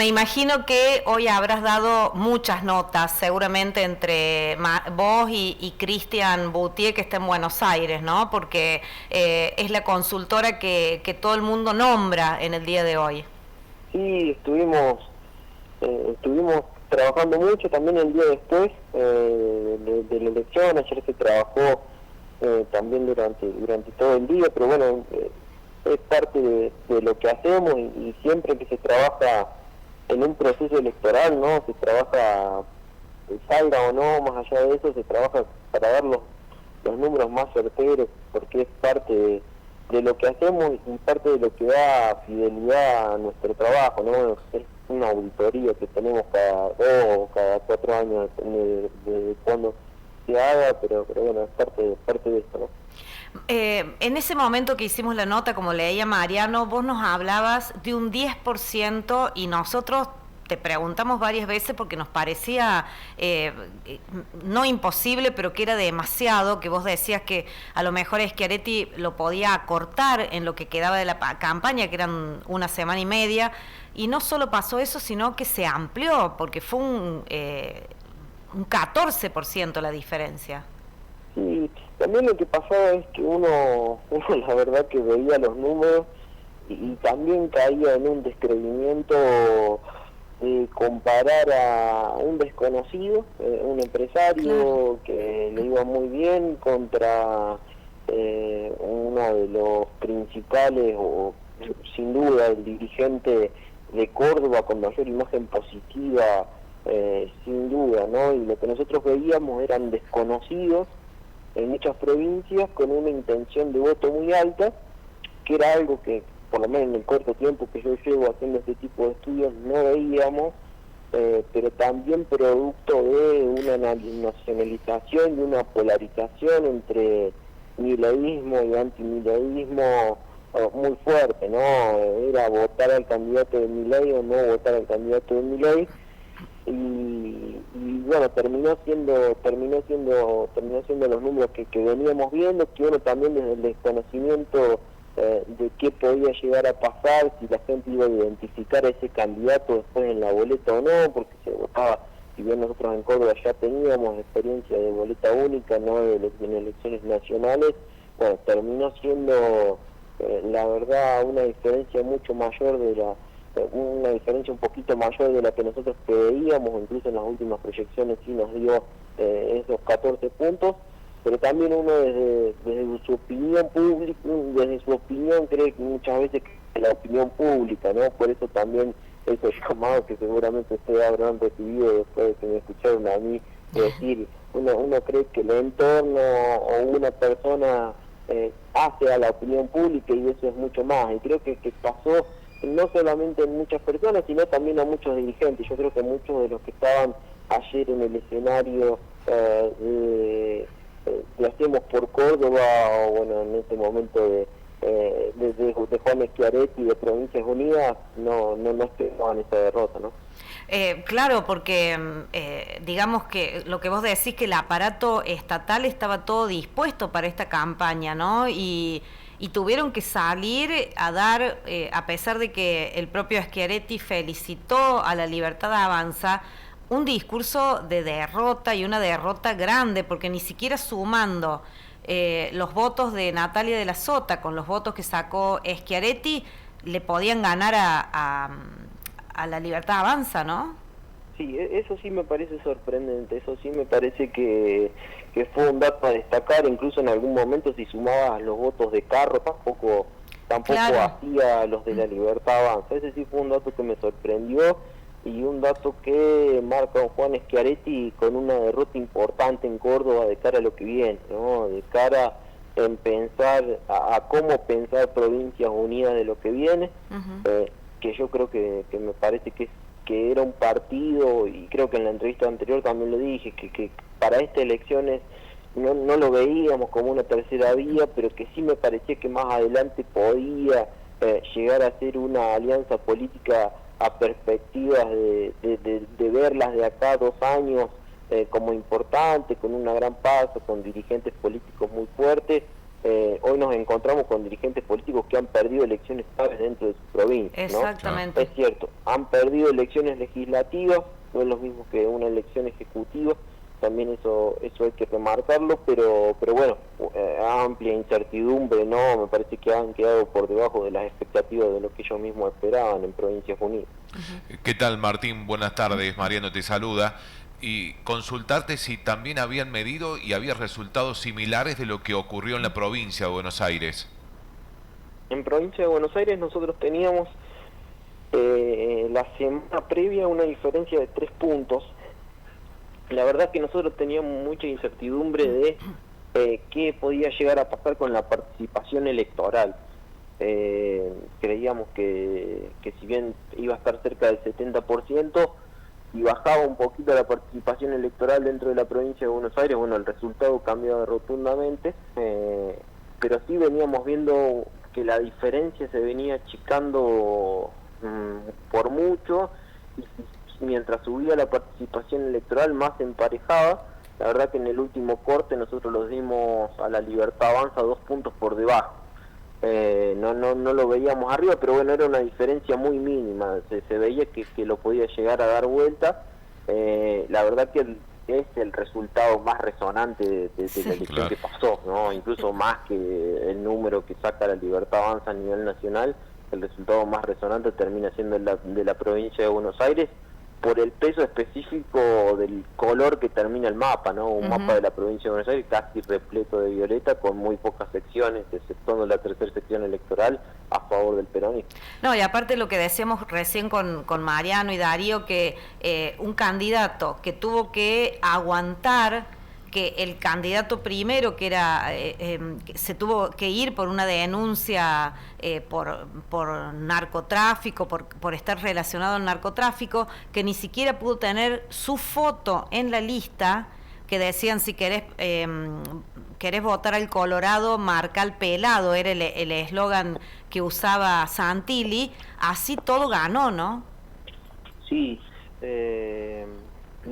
Me imagino que hoy habrás dado muchas notas, seguramente entre vos y Cristian Boutier, que está en Buenos Aires, ¿no? Porque es la consultora que todo el mundo nombra en el día de hoy. Sí, estuvimos trabajando mucho también el día después de la elección. Ayer se trabajó también durante todo el día, pero bueno, es parte de lo que hacemos y siempre que se trabaja en un proceso electoral, ¿no? Se trabaja, salga o no, más allá de eso, se trabaja para dar los números más certeros, porque es parte de lo que hacemos y parte de lo que da fidelidad a nuestro trabajo, ¿no? Es una auditoría que tenemos cada 2 o cada 4 años, depende de cuándo se haga, pero bueno, es parte de esto, ¿no? En ese momento que hicimos la nota, como leía Mariano, vos nos hablabas de un 10% y nosotros te preguntamos varias veces porque nos parecía no imposible, pero que era demasiado, que vos decías que a lo mejor Schiaretti lo podía acortar en lo que quedaba de la campaña, que eran una semana y media, y no solo pasó eso, sino que se amplió, porque fue un 14% la diferencia. Sí, también lo que pasaba es que uno la verdad que veía los números y también caía en un descreimiento de comparar a un desconocido, un empresario que le iba muy bien contra uno de los principales o sin duda el dirigente de Córdoba con mayor imagen positiva, sin duda, ¿no? Y lo que nosotros veíamos eran desconocidos en muchas provincias con una intención de voto muy alta, que era algo que por lo menos en el corto tiempo que yo llevo haciendo este tipo de estudios no veíamos, pero también producto de una nacionalización y una polarización entre mileísmo y antimileísmo muy fuerte, ¿no? Era votar al candidato de Milei o no votar al candidato de Milei, y bueno, terminó siendo los números que veníamos viendo, que uno también desde el desconocimiento de qué podía llegar a pasar, si la gente iba a identificar a ese candidato después en la boleta o no, porque se votaba, si bien nosotros en Córdoba ya teníamos experiencia de boleta única, no en elecciones nacionales, bueno, terminó siendo la verdad una diferencia mucho mayor una diferencia un poquito mayor de la que nosotros creíamos, incluso en las últimas proyecciones sí nos dio esos 14 puntos, pero también uno desde su opinión pública, desde su opinión cree que muchas veces que la opinión pública, ¿no? Por eso también esos llamados que seguramente ustedes habrán recibido después de que me escucharon a mí decir, uno cree que el entorno o una persona hace a la opinión pública y eso es mucho más, y creo que pasó no solamente en muchas personas, sino también a muchos dirigentes. Yo creo que muchos de los que estaban ayer en el escenario de Hacemos por Córdoba, o bueno, en este momento de Juan Schiaretti de Provincias Unidas, no esperaban esa derrota, ¿no? Claro, porque digamos que lo que vos decís, que el aparato estatal estaba todo dispuesto para esta campaña, ¿no? Y tuvieron que salir a dar, a pesar de que el propio Schiaretti felicitó a La Libertad Avanza, un discurso de derrota, y una derrota grande, porque ni siquiera sumando los votos de Natalia de la Sota con los votos que sacó Schiaretti, le podían ganar a La Libertad Avanza, ¿no? Sí, eso sí me parece sorprendente, eso sí me parece que fue un dato a destacar. Incluso en algún momento si sumabas los votos de Carro tampoco Claro. hacía los de La Libertad Avanza. Ese sí fue un dato que me sorprendió y un dato que marca a Juan Schiaretti con una derrota importante en Córdoba de cara a lo que viene, ¿no? De cara en pensar a cómo pensar Provincias Unidas de lo que viene, que yo creo que me parece que era un partido, y creo que en la entrevista anterior también lo dije, que para estas elecciones no lo veíamos como una tercera vía, pero que sí me parecía que más adelante podía llegar a ser una alianza política a perspectivas de verlas de acá a 2 años como importante, con una gran paso, con dirigentes políticos muy fuertes. Hoy nos encontramos hablamos con dirigentes políticos que han perdido elecciones claves dentro de su provincia, ¿no? Exactamente. Es cierto, han perdido elecciones legislativas, no es lo mismo que una elección ejecutiva, también eso hay que remarcarlo, pero bueno, amplia incertidumbre, ¿no? Me parece que han quedado por debajo de las expectativas de lo que ellos mismos esperaban en Provincias Unidas. ¿Qué tal, Martín? Buenas tardes, Mariano te saluda. Y consultarte si también habían medido y había resultados similares de lo que ocurrió en la provincia de Buenos Aires. En Provincia de Buenos Aires nosotros teníamos la semana previa una diferencia de 3 puntos. La verdad es que nosotros teníamos mucha incertidumbre de qué podía llegar a pasar con la participación electoral. Creíamos que si bien iba a estar cerca del 70%, y bajaba un poquito la participación electoral dentro de la provincia de Buenos Aires, bueno, el resultado cambiaba rotundamente, pero sí veníamos viendo que la diferencia se venía achicando por mucho, y mientras subía la participación electoral más se emparejaba. La verdad que en el último corte nosotros los dimos a la Libertad Avanza 2 puntos por debajo. No lo veíamos arriba, pero bueno, era una diferencia muy mínima, se veía que lo podía llegar a dar vuelta. La verdad que es el resultado más resonante de la elección que pasó, ¿no? Incluso más que el número que saca la Libertad Avanza a nivel nacional, el resultado más resonante termina siendo de la provincia de Buenos Aires, por el peso específico del color que termina el mapa, ¿no? Un mapa de la provincia de Buenos Aires casi repleto de violeta, con muy pocas secciones, exceptuando la tercera sección electoral a favor del peronismo. No, y aparte lo que decíamos recién con Mariano y Darío, que un candidato que tuvo que aguantar que el candidato primero, que era se tuvo que ir por una denuncia por narcotráfico, por estar relacionado al narcotráfico, que ni siquiera pudo tener su foto en la lista, que decían si querés votar al Colorado, marca al pelado, era el eslogan que usaba Santilli. Así todo ganó, ¿no? Sí,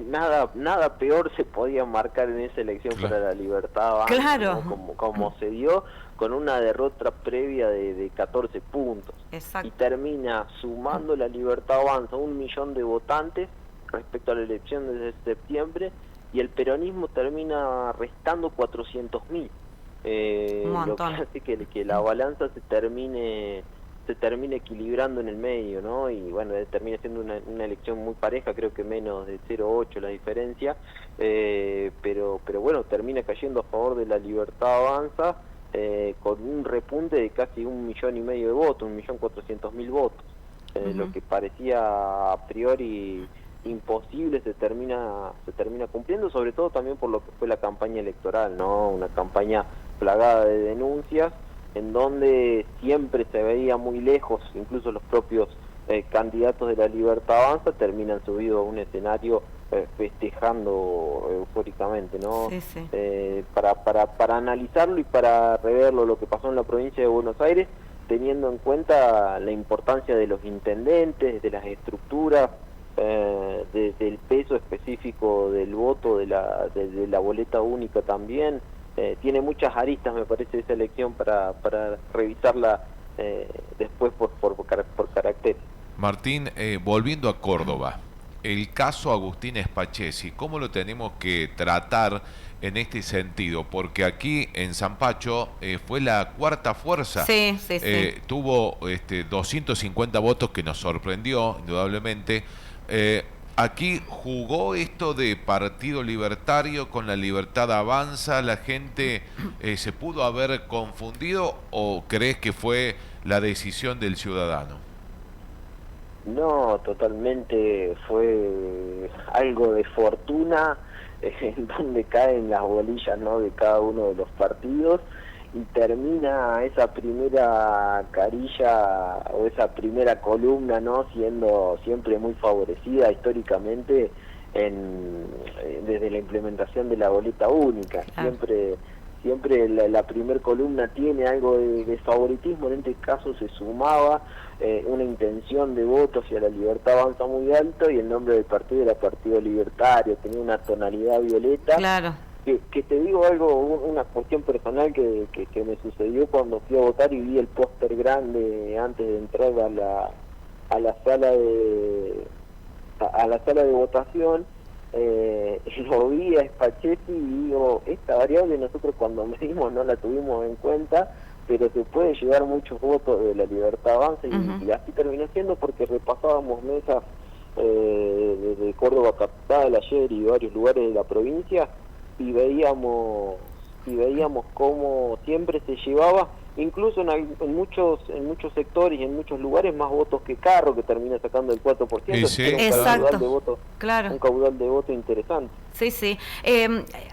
nada peor se podía marcar en esa elección para la Libertad Avanza, claro, ¿no? como se dio, con una derrota previa de 14 puntos. Exacto. Y termina sumando la Libertad Avanza 1 millón de votantes respecto a la elección de septiembre, y el peronismo termina restando 400.000, lo que hace que la balanza se termine equilibrando en el medio, ¿no? Y bueno, termina siendo una elección muy pareja, creo que menos de 0,8 la diferencia, pero bueno, termina cayendo a favor de la Libertad Avanza, con un repunte de casi 1,5 millones de votos, 1.400.000 votos. Lo que parecía a priori imposible se termina cumpliendo, sobre todo también por lo que fue la campaña electoral, ¿no? Una campaña plagada de denuncias, en donde siempre se veía muy lejos, incluso los propios candidatos de la Libertad Avanza terminan subidos a un escenario festejando eufóricamente, ¿no? Sí, sí. Para analizarlo y para reverlo lo que pasó en la provincia de Buenos Aires, teniendo en cuenta la importancia de los intendentes, de las estructuras, del peso específico del voto, de la boleta única también. Tiene muchas aristas, me parece, esa elección para revisarla después por carácter. Martín, volviendo a Córdoba, el caso Agustín Spachesi, ¿cómo lo tenemos que tratar en este sentido? Porque aquí en Zampacho fue la cuarta fuerza. Sí. Tuvo 250 votos, que nos sorprendió, indudablemente. Aquí jugó esto de Partido Libertario con la Libertad Avanza. ¿La gente se pudo haber confundido o crees que fue la decisión del ciudadano? No, totalmente fue algo de fortuna, en donde caen las bolillas, ¿no?, de cada uno de los partidos, y termina esa primera carilla o esa primera columna, ¿no?, siendo siempre muy favorecida históricamente desde la implementación de la boleta única. Siempre la primer columna tiene algo de favoritismo. En este caso se sumaba una intención de voto hacia la Libertad Avanza muy alto, y el nombre del partido era Partido Libertario, tenía una tonalidad violeta. Claro. que te digo algo, una cuestión personal que me sucedió cuando fui a votar y vi el póster grande antes de entrar a la sala a la sala de votación. Lo vi a Spachetti y digo, esta variable nosotros cuando medimos no la tuvimos en cuenta, pero se puede llevar muchos votos de la Libertad Avanza, y así terminó siendo, porque repasábamos mesas de Córdoba capital ayer y varios lugares de la provincia, y veíamos cómo siempre se llevaba, incluso en muchos sectores y en muchos lugares, más votos que Carro, que termina sacando el 4%. Sí, exacto. Caudal de voto, claro. Un caudal de voto interesante. Sí, sí.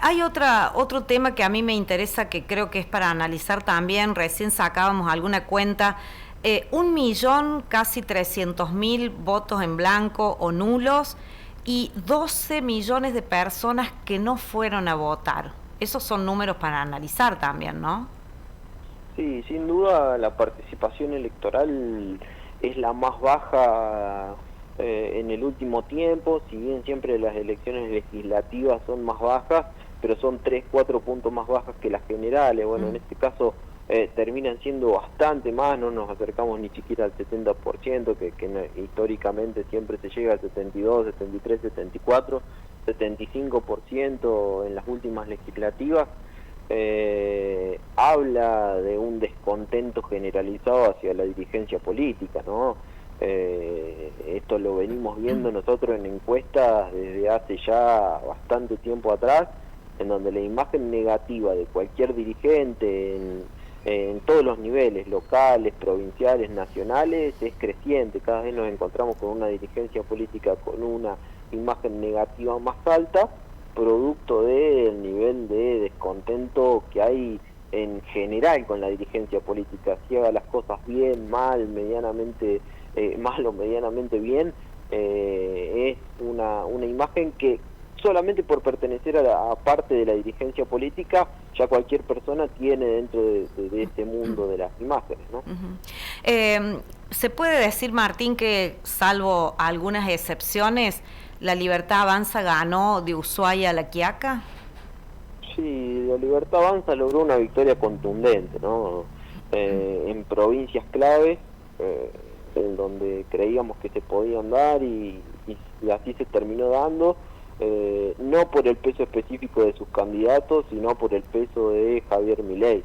Hay otro tema que a mí me interesa, que creo que es para analizar también. Recién sacábamos alguna cuenta. 1.000.000, casi 300.000 votos en blanco o nulos, y 12 millones de personas que no fueron a votar. Esos son números para analizar también, ¿no? Sí, sin duda la participación electoral es la más baja en el último tiempo, si bien siempre las elecciones legislativas son más bajas, pero son 3-4 puntos más bajas que las generales. Bueno, en este caso terminan siendo bastante más, no nos acercamos ni siquiera al 70%, que históricamente siempre se llega al 72, 73, 74, 75% en las últimas legislativas. Habla de un descontento generalizado hacia la dirigencia política, ¿no? Esto lo venimos viendo nosotros en encuestas desde hace ya bastante tiempo atrás, en donde la imagen negativa de cualquier dirigente en todos los niveles, locales, provinciales, nacionales, es creciente. Cada vez nos encontramos con una dirigencia política con una imagen negativa más alta, producto del nivel de descontento que hay en general con la dirigencia política. Si haga las cosas bien, mal, medianamente mal o medianamente bien, es una imagen que solamente por pertenecer a parte de la dirigencia política, ya cualquier persona tiene dentro de este mundo de las imágenes, ¿no? ¿Se puede decir, Martín, que salvo algunas excepciones, la Libertad Avanza ganó de Ushuaia a La Quiaca? Sí, la Libertad Avanza logró una victoria contundente, ¿no? En provincias clave, en donde creíamos que se podían dar, y así se terminó dando. No por el peso específico de sus candidatos, sino por el peso de Javier Milei.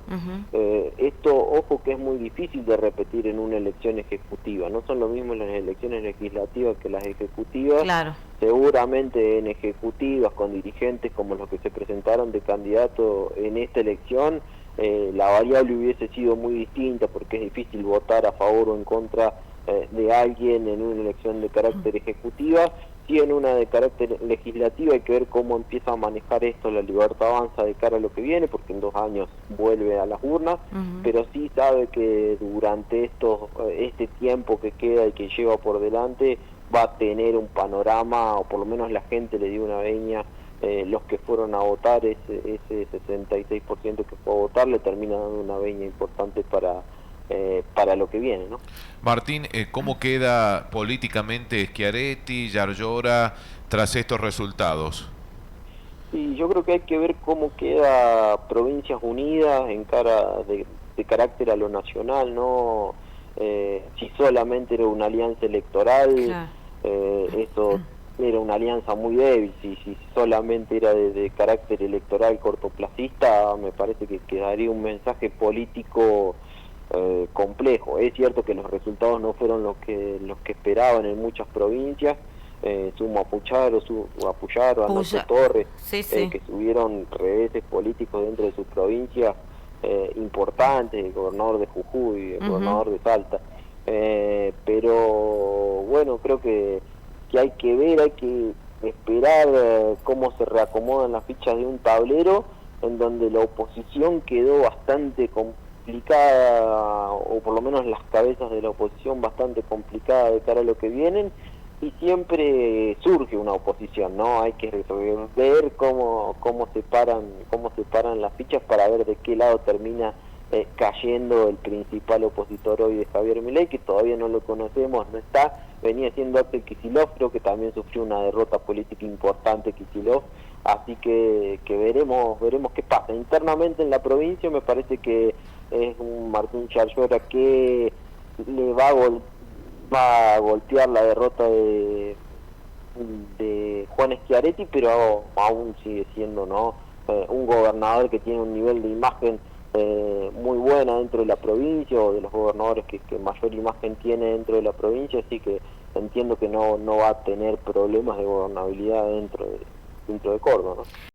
Esto, ojo, que es muy difícil de repetir en una elección ejecutiva. No son lo mismo las elecciones legislativas que las ejecutivas. Claro. Seguramente en ejecutivas, con dirigentes como los que se presentaron de candidato en esta elección, la variable hubiese sido muy distinta, porque es difícil votar a favor o en contra de alguien en una elección de carácter ejecutiva. Sí, en una de carácter legislativo hay que ver cómo empieza a manejar esto la Libertad Avanza de cara a lo que viene, porque en 2 años vuelve a las urnas, pero sí sabe que durante este tiempo que queda y que lleva por delante va a tener un panorama, o por lo menos la gente le dio una veña. Los que fueron a votar, ese 66% que fue a votar, le termina dando una veña importante para lo que viene, ¿no? Martín, ¿cómo queda políticamente Schiaretti, Yarlora tras estos resultados? Sí, yo creo que hay que ver cómo queda Provincias Unidas en cara de carácter a lo nacional, ¿no? Si solamente era una alianza electoral, eso era una alianza muy débil. Si solamente era de carácter electoral cortoplacista, me parece que quedaría un mensaje político complejo. Es cierto que los resultados no fueron los que esperaban en muchas provincias. Sumo Apucharo, Anoto Torres, que tuvieron reveses políticos dentro de sus provincias importantes, el gobernador de Jujuy, el gobernador de Salta. Pero bueno, creo que hay que ver, hay que esperar cómo se reacomodan las fichas de un tablero en donde la oposición quedó bastante complicada, o por lo menos las cabezas de la oposición bastante complicada de cara a lo que vienen, y siempre surge una oposición, ¿no? Hay que ver cómo se paran las fichas para ver de qué lado termina cayendo el principal opositor hoy de Javier Milei, que todavía no lo conocemos, no está. Venía siendo Axel Kicillof, creo que también sufrió una derrota política importante Kicillof, así que veremos qué pasa. Internamente en la provincia me parece que es un Martín Charllora que le va a golpear la derrota de Juan Schiaretti, pero aún sigue siendo un gobernador que tiene un nivel de imagen muy buena dentro de la provincia, o de los gobernadores que mayor imagen tiene dentro de la provincia, así que entiendo que no va a tener problemas de gobernabilidad dentro de Córdoba, ¿no?